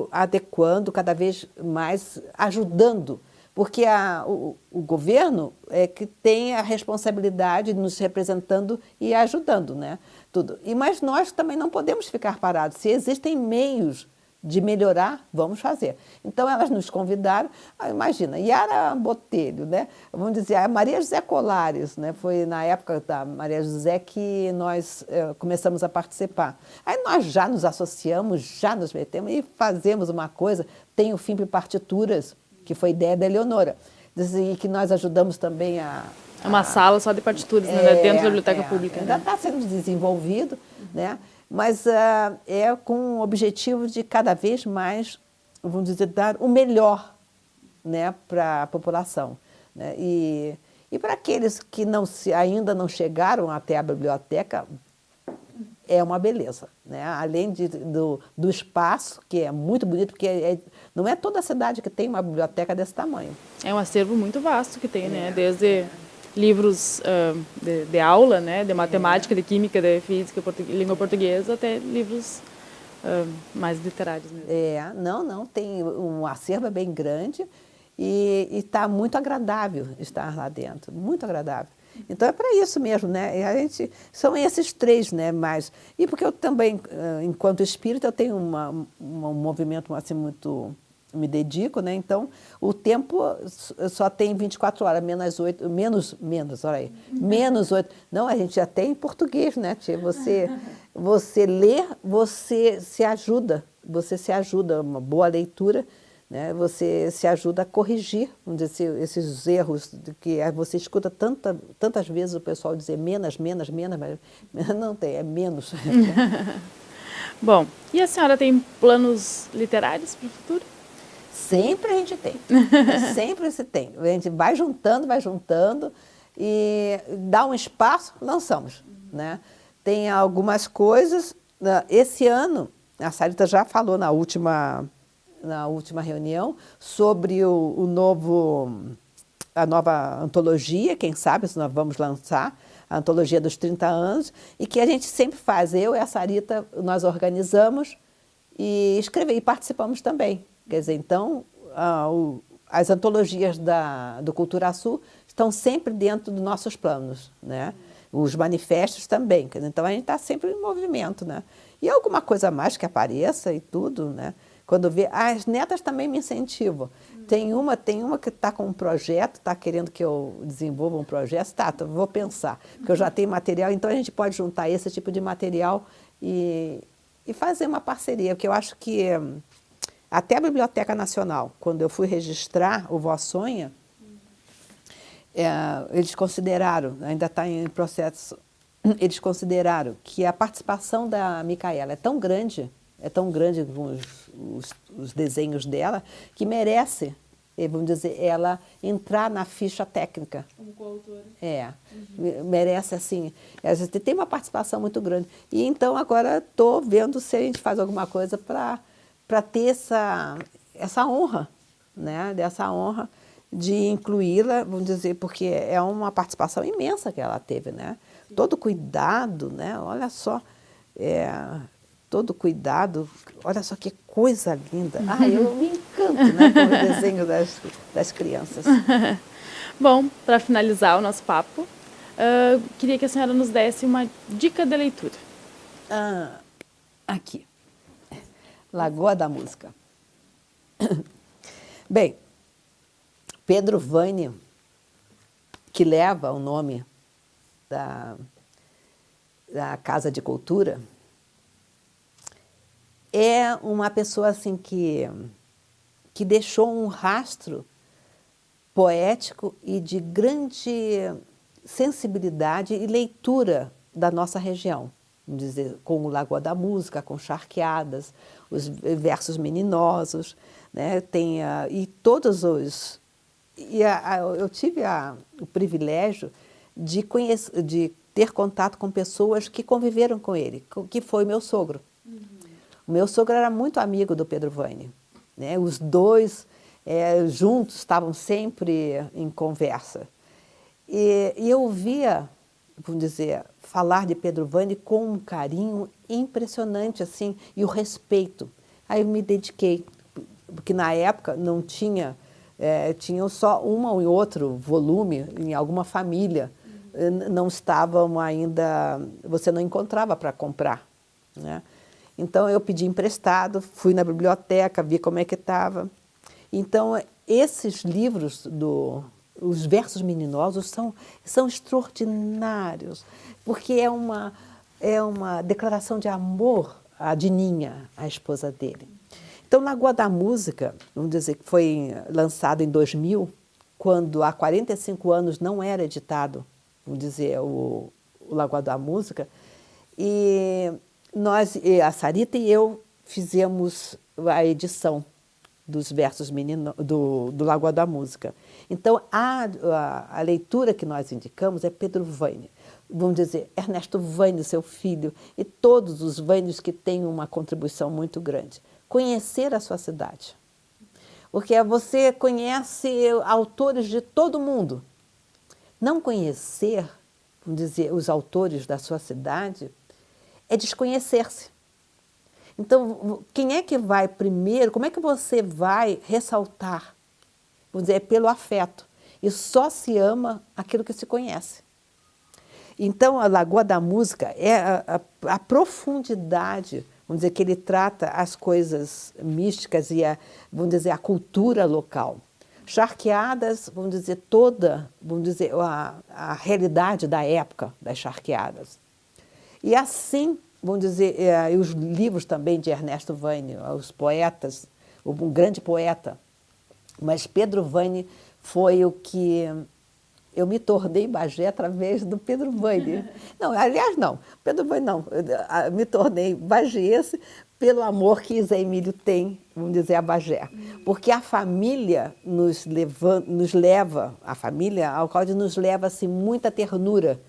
adequando cada vez mais, ajudando, porque o governo é que tem a responsabilidade de nos representando e ajudando, né? Tudo. Mas nós também não podemos ficar parados. Se existem meios de melhorar, vamos fazer. Então, elas nos convidaram, imagina, Yara Botelho, né? Vamos dizer, a Maria José Colares, né? Foi na época da Maria José que nós começamos a participar. Aí nós já nos associamos, já nos metemos e fazemos uma coisa, tem o FIMP Partituras, que foi ideia da Eleonora, e que nós ajudamos também É uma sala só de partituras, né? Dentro da Biblioteca Pública. Ainda está sendo desenvolvido, né? Mas é com o objetivo de cada vez mais, vamos dizer, dar o melhor, né, para a população, né? E para aqueles que ainda não chegaram até a biblioteca, é uma beleza, né? Além do espaço, que é muito bonito, porque não é toda a cidade que tem uma biblioteca desse tamanho. É um acervo muito vasto que tem, né? Desde livros de aula, né, de matemática, de química, de física, língua portuguesa, até livros mais literários mesmo. Não, tem um acervo bem grande e está muito agradável estar lá dentro, muito agradável. Então é para isso mesmo, né? São esses três, né? E porque eu também, enquanto espírita, eu tenho um movimento assim muito... me dedico, né? Então, o tempo só tem 24 horas, menos 8. Não, a gente já tem em português, né, tia? Você lê, você se ajuda, uma boa leitura, né? Você se ajuda a corrigir, vamos dizer, esses erros que você escuta tantas vezes o pessoal dizer menos, mas não tem, é menos. Bom, e a senhora tem planos literários para o futuro? Sempre a gente tem, sempre se tem. A gente vai juntando e dá um espaço, lançamos, né? Tem algumas coisas, esse ano, a Sarita já falou na última reunião sobre a nova antologia, quem sabe se nós vamos lançar, a antologia dos 30 anos, e que a gente sempre faz, eu e a Sarita, nós organizamos e participamos também. Quer dizer, então, as antologias do Cultura Sul estão sempre dentro dos nossos planos, né? Os manifestos também. Quer dizer, então, a gente está sempre em movimento, né? E alguma coisa mais que apareça e tudo, né? Quando vê, as netas também me incentivam. Tem uma que está com um projeto, está querendo que eu desenvolva um projeto. Tá, então vou pensar, porque eu já tenho material, então a gente pode juntar esse tipo de material e fazer uma parceria, porque eu acho que até a Biblioteca Nacional, quando eu fui registrar o Vó Sonha, eles consideraram, ainda está em processo, eles consideraram que a participação da Micaela é tão grande com os desenhos dela, que merece, vamos dizer, ela entrar na ficha técnica. Como coautora. Merece, assim, a gente tem uma participação muito grande. E então agora estou vendo se a gente faz alguma coisa para ter essa honra, né? Dessa honra de incluí-la, vamos dizer, porque é uma participação imensa que ela teve, né? Sim. Todo cuidado, né? Olha só, todo cuidado, olha só que coisa linda. Eu me encanto, né, com o desenho das crianças. Bom, para finalizar o nosso papo, queria que a senhora nos desse uma dica de leitura. Aqui, Lagoa da Música. Bem, Pedro Vane, que leva o nome da Casa de Cultura, é uma pessoa assim que deixou um rastro poético e de grande sensibilidade e leitura da nossa região. Vamos dizer, com o Lagoa da Música, com Charqueadas, os versos meninosos, né? E todos os... eu tive o privilégio de ter contato com pessoas que conviveram com ele, que foi meu sogro. O meu sogro era muito amigo do Pedro Vane, né? Os dois juntos estavam sempre em conversa. E eu ouvia, vamos dizer, falar de Pedro Vane com um carinho impressionante, assim, e o respeito. Aí eu me dediquei, porque na época não tinha... tinham só um ou outro volume em alguma família, não estavam ainda, você não encontrava para comprar, né? Então eu pedi emprestado, fui na biblioteca, vi como é que estava. Então esses livros os versos meninosos são extraordinários, porque é uma declaração de amor a Dininha, a esposa dele. Então, Lagoa da Música, vamos dizer que foi lançado em 2000, quando há 45 anos não era editado, vamos dizer, o Lagoa da Música, e a Sarita e eu fizemos a edição dos versos do Lagoa da Música. Então, a leitura que nós indicamos é Pedro Vane, vamos dizer, Ernesto Vane, seu filho, e todos os Vanes que têm uma contribuição muito grande. Conhecer a sua cidade. Porque você conhece autores de todo mundo. Não conhecer, vamos dizer, os autores da sua cidade é desconhecer-se. Então, quem é que vai primeiro, como é que você vai ressaltar? Vamos dizer, é pelo afeto. E só se ama aquilo que se conhece. Então, a Lagoa da Música é a profundidade, vamos dizer, que ele trata as coisas místicas e vamos dizer, a cultura local. Charqueadas, vamos dizer, a realidade da época das charqueadas. E assim, vamos dizer, os livros também de Ernesto Vane, os poetas, um grande poeta, mas Pedro Vane foi o que eu me tornei Bagé através do Pedro Vane. Não, aliás, não, Pedro Vane não, eu me tornei bagiense pelo amor que Zé Emílio tem, vamos dizer, a Bagé. Porque a família nos leva, a família Alcalde nos leva assim, muita ternura,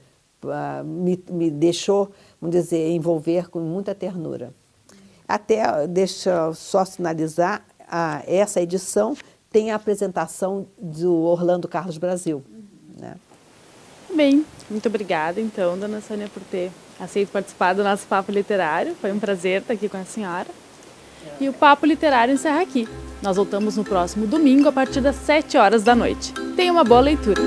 me deixou, vamos dizer, envolver com muita ternura. Até, deixa eu só sinalizar, essa edição tem a apresentação do Orlando Carlos Brasil. Né? Bem, muito obrigada, então, dona Sônia, por ter aceito participar do nosso Papo Literário. Foi um prazer estar aqui com a senhora. E o Papo Literário encerra aqui. Nós voltamos no próximo domingo, a partir das 7 horas da noite. Tenha uma boa leitura!